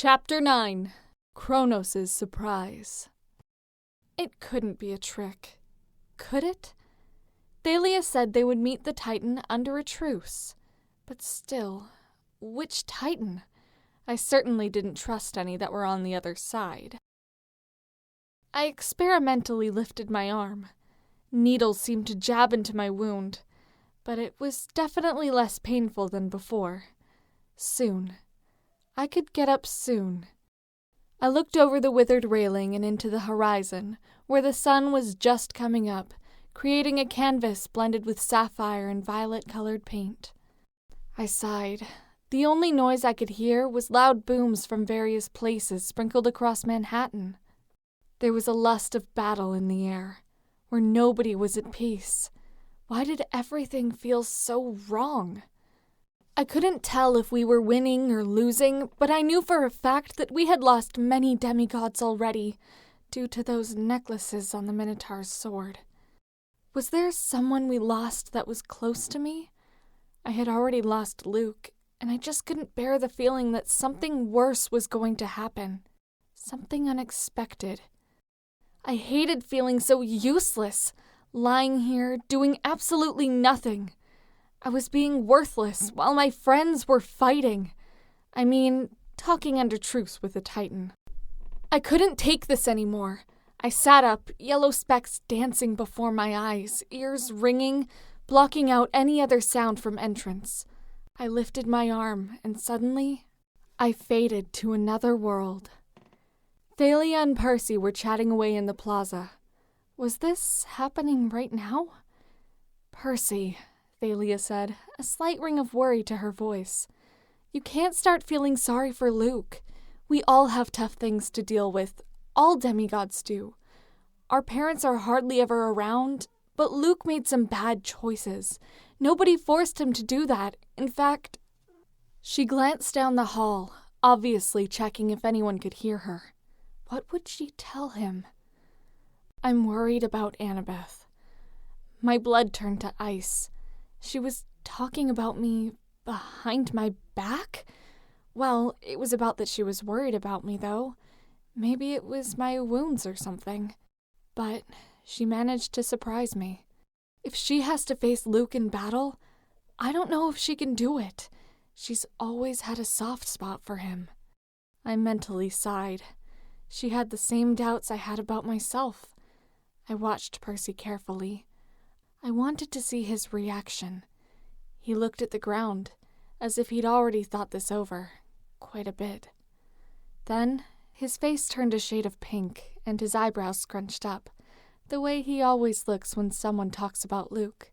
Chapter 9. Chronos' Surprise. It couldn't be a trick. Could it? Thalia said they would meet the Titan under a truce. But still, which Titan? I certainly didn't trust any that were on the other side. I experimentally lifted my arm. Needles seemed to jab into my wound, but it was definitely less painful than before. Soon. I could get up soon. I looked over the withered railing and into the horizon, where the sun was just coming up, creating a canvas blended with sapphire and violet-colored paint. I sighed. The only noise I could hear was loud booms from various places sprinkled across Manhattan. There was a lust of battle in the air, where nobody was at peace. Why did everything feel so wrong? I couldn't tell if we were winning or losing, but I knew for a fact that we had lost many demigods already, due to those necklaces on the Minotaur's sword. Was there someone we lost that was close to me? I had already lost Luke, and I just couldn't bear the feeling that something worse was going to happen. Something unexpected. I hated feeling so useless, lying here, doing absolutely nothing. I was being worthless while my friends were fighting. I mean, talking under truce with the Titan. I couldn't take this anymore. I sat up, yellow specks dancing before my eyes, ears ringing, blocking out any other sound from entrance. I lifted my arm, and suddenly, I faded to another world. Thalia and Percy were chatting away in the plaza. Was this happening right now? Percy, Thalia said, a slight ring of worry to her voice. You can't start feeling sorry for Luke. We all have tough things to deal with. All demigods do. Our parents are hardly ever around, but Luke made some bad choices. Nobody forced him to do that. In fact, she glanced down the hall, obviously checking if anyone could hear her. What would she tell him? I'm worried about Annabeth. My blood turned to ice. She was talking about me behind my back? Well, it was about that she was worried about me, though. Maybe it was my wounds or something. But she managed to surprise me. If she has to face Luke in battle, I don't know if she can do it. She's always had a soft spot for him. I mentally sighed. She had the same doubts I had about myself. I watched Percy carefully. I wanted to see his reaction. He looked at the ground, as if he'd already thought this over, quite a bit. Then, his face turned a shade of pink, and his eyebrows scrunched up, the way he always looks when someone talks about Luke.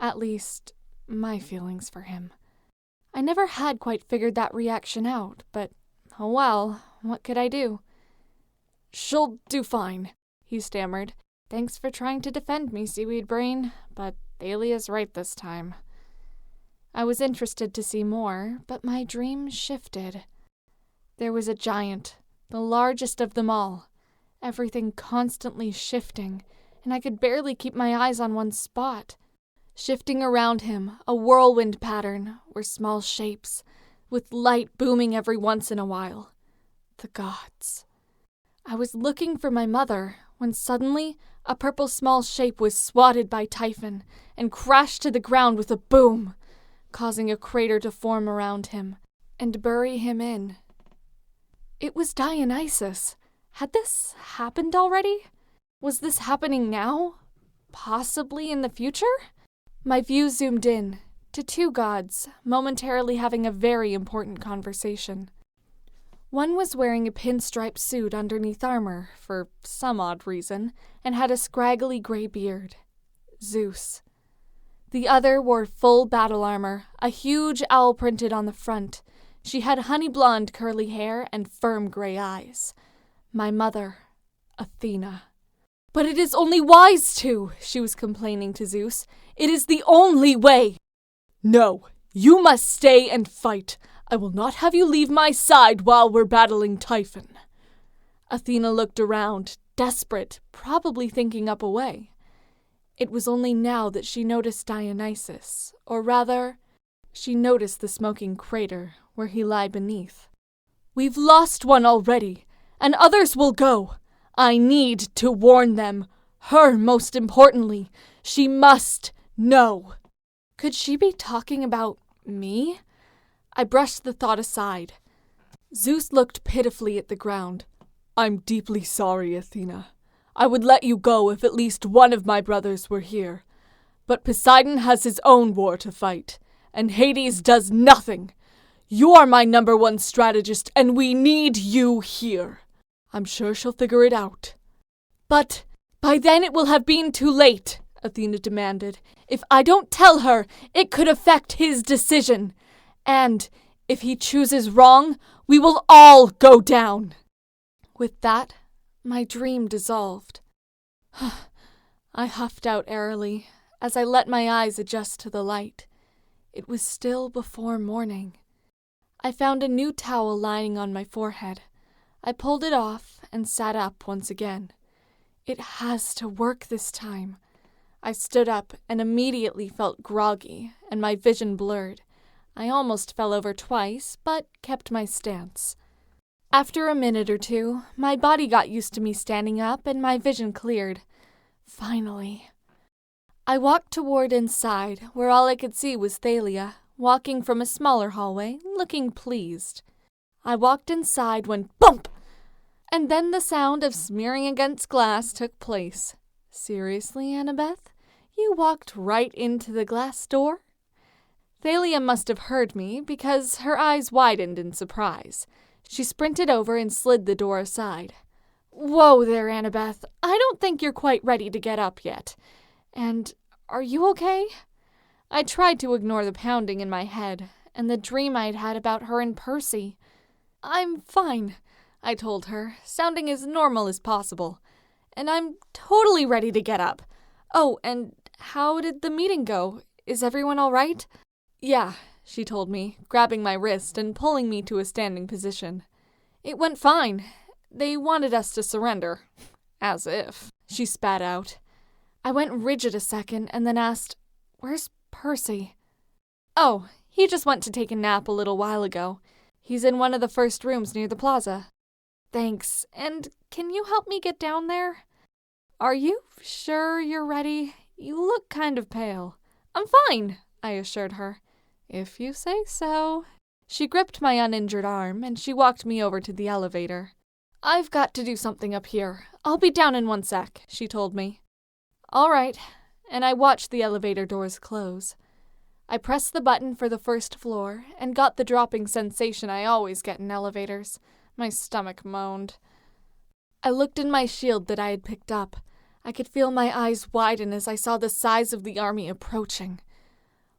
At least, my feelings for him. I never had quite figured that reaction out, but, oh well, what could I do? She'll do fine, he stammered. Thanks for trying to defend me, Seaweed Brain, but Thalia's right this time. I was interested to see more, but my dream shifted. There was a giant, the largest of them all, everything constantly shifting, and I could barely keep my eyes on one spot. Shifting around him, a whirlwind pattern, were small shapes, with light booming every once in a while. The gods. I was looking for my mother, when suddenly a purple small shape was swatted by Typhon and crashed to the ground with a boom, causing a crater to form around him and bury him in. It was Dionysus. Had this happened already? Was this happening now? Possibly in the future? My view zoomed in, to two gods, momentarily having a very important conversation. One was wearing a pinstripe suit underneath armor, for some odd reason, and had a scraggly gray beard. Zeus. The other wore full battle armor, a huge owl printed on the front. She had honey blonde curly hair and firm gray eyes. My mother, Athena. But it is only wise to, she was complaining to Zeus. It is the only way. No, you must stay and fight. I will not have you leave my side while we're battling Typhon. Athena looked around, desperate, probably thinking up a way. It was only now that she noticed Dionysus, or rather, she noticed the smoking crater where he lay beneath. We've lost one already, and others will go. I need to warn them. Her, most importantly. She must know. Could she be talking about me? I brushed the thought aside. Zeus looked pitifully at the ground. I'm deeply sorry, Athena. I would let you go if at least one of my brothers were here. But Poseidon has his own war to fight, and Hades does nothing. You are my #1 strategist, and we need you here. I'm sure she'll figure it out. But by then it will have been too late, Athena demanded. If I don't tell her, it could affect his decision. And if he chooses wrong, we will all go down. With that, my dream dissolved. I huffed out airily as I let my eyes adjust to the light. It was still before morning. I found a new towel lying on my forehead. I pulled it off and sat up once again. It has to work this time. I stood up and immediately felt groggy and my vision blurred. I almost fell over twice, but kept my stance. After a minute or two, my body got used to me standing up and my vision cleared. Finally. I walked toward inside, where all I could see was Thalia, walking from a smaller hallway, looking pleased. I walked inside when bump! And then the sound of smearing against glass took place. Seriously, Annabeth? You walked right into the glass door? Thalia must have heard me, because her eyes widened in surprise. She sprinted over and slid the door aside. Whoa there, Annabeth. I don't think you're quite ready to get up yet. And are you okay? I tried to ignore the pounding in my head and the dream I'd had about her and Percy. I'm fine, I told her, sounding as normal as possible. And I'm totally ready to get up. Oh, and how did the meeting go? Is everyone all right? Yeah, she told me, grabbing my wrist and pulling me to a standing position. It went fine. They wanted us to surrender. As if. She spat out. I went rigid a second and then asked, Where's Percy? Oh, he just went to take a nap a little while ago. He's in one of the first rooms near the plaza. Thanks. And can you help me get down there? Are you sure you're ready? You look kind of pale. I'm fine, I assured her. If you say so. She gripped my uninjured arm and she walked me over to the elevator. I've got to do something up here. I'll be down in 1 sec, she told me. All right, and I watched the elevator doors close. I pressed the button for the first floor and got the dropping sensation I always get in elevators. My stomach moaned. I looked in my shield that I had picked up. I could feel my eyes widen as I saw the size of the army approaching.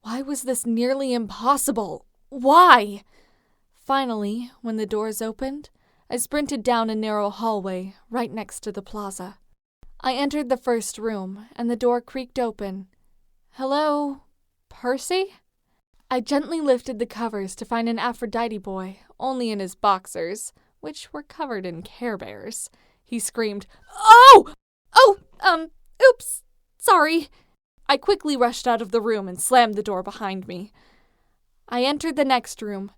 Why was this nearly impossible? Why? Finally, when the doors opened, I sprinted down a narrow hallway right next to the plaza. I entered the first room, and the door creaked open. Hello, Percy? I gently lifted the covers to find an Aphrodite boy, only in his boxers, which were covered in Care Bears. He screamed, Oh! Oops, sorry. I quickly rushed out of the room and slammed the door behind me. I entered the next room.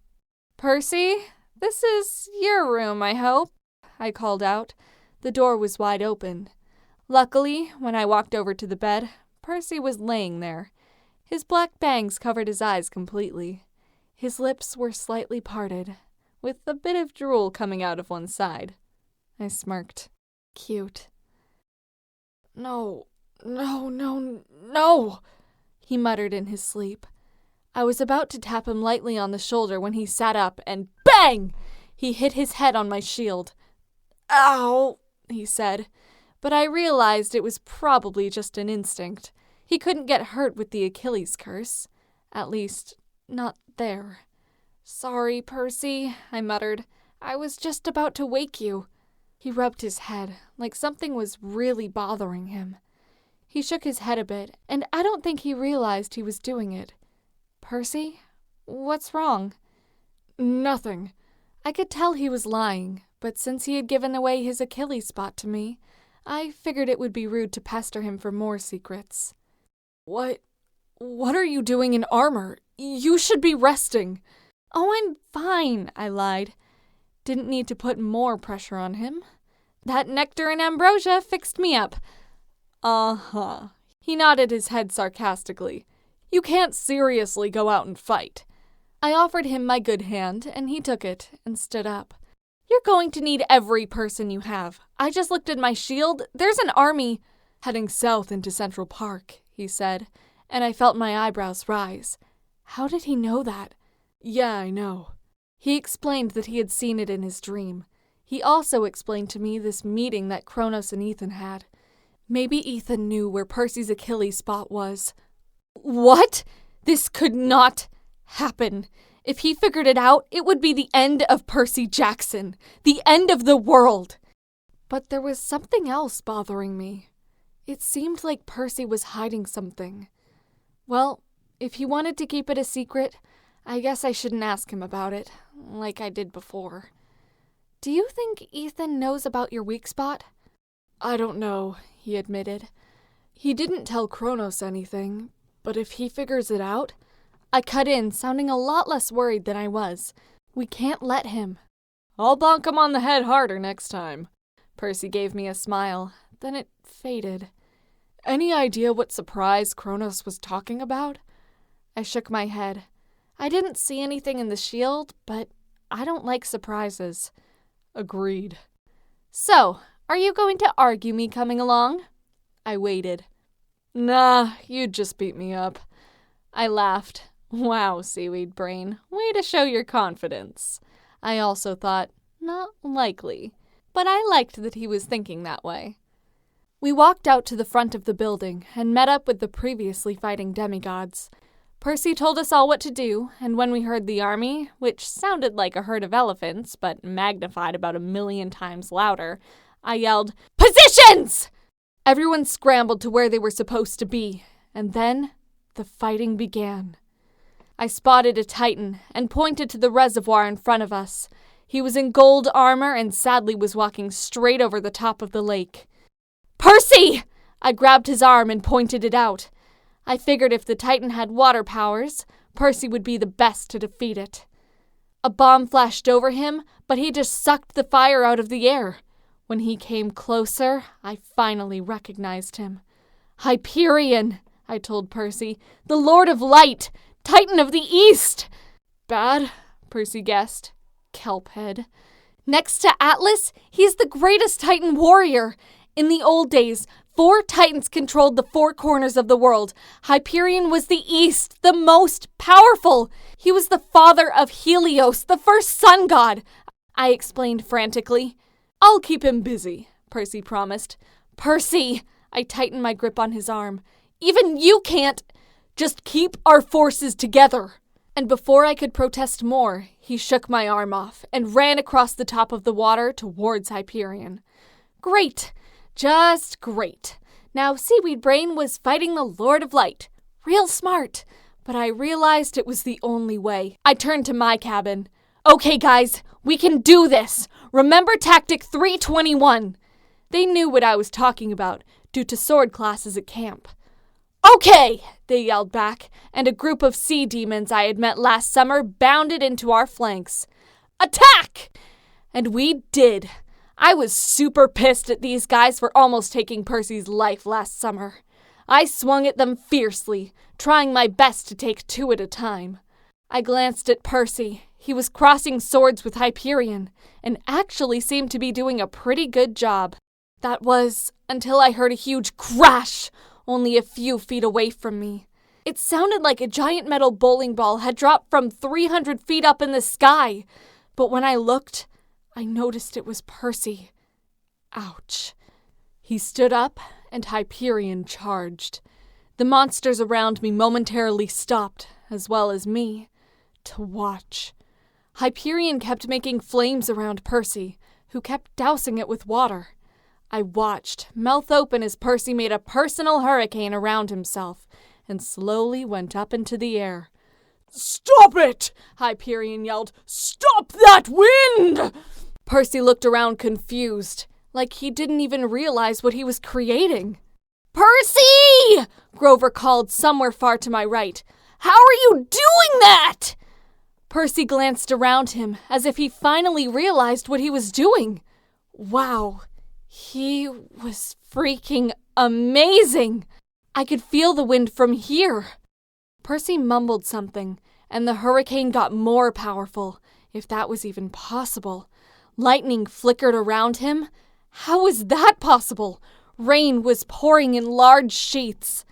Percy, this is your room, I hope, I called out. The door was wide open. Luckily, when I walked over to the bed, Percy was laying there. His black bangs covered his eyes completely. His lips were slightly parted, with a bit of drool coming out of one side. I smirked. Cute. No, he muttered in his sleep. I was about to tap him lightly on the shoulder when he sat up and bang! He hit his head on my shield. Ow, he said, but I realized it was probably just an instinct. He couldn't get hurt with the Achilles curse. At least, not there. Sorry, Percy, I muttered. I was just about to wake you. He rubbed his head, like something was really bothering him. He shook his head a bit, and I don't think he realized he was doing it. Percy? What's wrong? Nothing. I could tell he was lying, but since he had given away his Achilles spot to me, I figured it would be rude to pester him for more secrets. What are you doing in armor? You should be resting. Oh, I'm fine, I lied. Didn't need to put more pressure on him. That nectar and ambrosia fixed me up. Uh-huh. He nodded his head sarcastically. You can't seriously go out and fight. I offered him my good hand, and he took it and stood up. You're going to need every person you have. I just looked at my shield. There's an army heading south into Central Park, he said, and I felt my eyebrows rise. How did he know that? Yeah, I know. He explained that he had seen it in his dream. He also explained to me this meeting that Chronos and Ethan had. Maybe Ethan knew where Percy's Achilles spot was. What? This could not happen. If he figured it out, it would be the end of Percy Jackson. The end of the world. But there was something else bothering me. It seemed like Percy was hiding something. Well, if he wanted to keep it a secret, I guess I shouldn't ask him about it, like I did before. Do you think Ethan knows about your weak spot? I don't know, he admitted. He didn't tell Chronos anything, but if he figures it out... I cut in, sounding a lot less worried than I was. We can't let him. I'll bonk him on the head harder next time. Percy gave me a smile, then it faded. Any idea what surprise Chronos was talking about? I shook my head. I didn't see anything in the shield, but I don't like surprises. Agreed. So, are you going to argue me coming along? I waited. Nah, you'd just beat me up. I laughed. Wow, seaweed brain, way to show your confidence. I also thought, not likely, but I liked that he was thinking that way. We walked out to the front of the building and met up with the previously fighting demigods. Percy told us all what to do, and when we heard the army, which sounded like a herd of elephants, but magnified about 1,000,000 times louder, I yelled, Positions! Everyone scrambled to where they were supposed to be, and then the fighting began. I spotted a Titan and pointed to the reservoir in front of us. He was in gold armor and sadly was walking straight over the top of the lake. Percy! I grabbed his arm and pointed it out. I figured if the Titan had water powers, Percy would be the best to defeat it. A bomb flashed over him, but he just sucked the fire out of the air. When he came closer, I finally recognized him. Hyperion, I told Percy. The Lord of Light! Titan of the East! Bad, Percy guessed. Kelphead. Next to Atlas, he's the greatest Titan warrior. In the old days, 4 Titans controlled the 4 corners of the world. Hyperion was the East, the most powerful. He was the father of Helios, the first sun god. I explained frantically. I'll keep him busy, Percy promised. Percy! I tightened my grip on his arm. Even you can't... Just keep our forces together. And before I could protest more, he shook my arm off and ran across the top of the water towards Hyperion. Great. Just great. Now Seaweed Brain was fighting the Lord of Light. Real smart. But I realized it was the only way. I turned to my cabin. Okay, guys, we can do this. Remember Tactic 321. They knew what I was talking about due to sword classes at camp. Okay, they yelled back, and a group of sea demons I had met last summer bounded into our flanks. Attack! And we did. I was super pissed at these guys for almost taking Percy's life last summer. I swung at them fiercely, trying my best to take 2 at a time. I glanced at Percy. He was crossing swords with Hyperion, and actually seemed to be doing a pretty good job. That was until I heard a huge crash, only a few feet away from me. It sounded like a giant metal bowling ball had dropped from 300 feet up in the sky. But when I looked, I noticed it was Percy. Ouch. He stood up, and Hyperion charged. The monsters around me momentarily stopped, as well as me, to watch. Hyperion kept making flames around Percy, who kept dousing it with water. I watched, mouth open as Percy made a personal hurricane around himself, and slowly went up into the air. Stop it! Hyperion yelled. Stop that wind! Percy looked around confused, like he didn't even realize what he was creating. Percy! Grover called somewhere far to my right. How are you doing that? Percy glanced around him as if he finally realized what he was doing. Wow, he was freaking amazing! I could feel the wind from here. Percy mumbled something, and the hurricane got more powerful, if that was even possible. Lightning flickered around him. How was that possible? Rain was pouring in large sheets.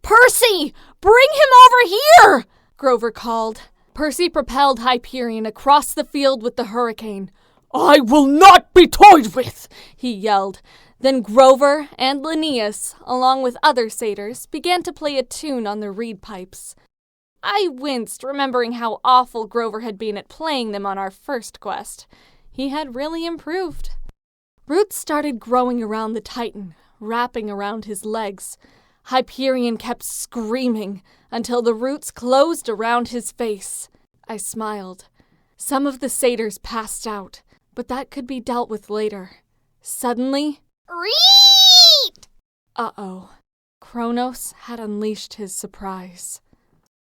"Percy! Bring him over here!" Grover called. Percy propelled Hyperion across the field with the hurricane. "I will not be toyed with!" he yelled. Then Grover and Linnaeus, along with other satyrs, began to play a tune on their reed pipes. I winced, remembering how awful Grover had been at playing them on our first quest. He had really improved. Roots started growing around the Titan, wrapping around his legs. Hyperion kept screaming until the roots closed around his face. I smiled. Some of the satyrs passed out, but that could be dealt with later. Suddenly, Reet! uh-oh. Chronos had unleashed his surprise.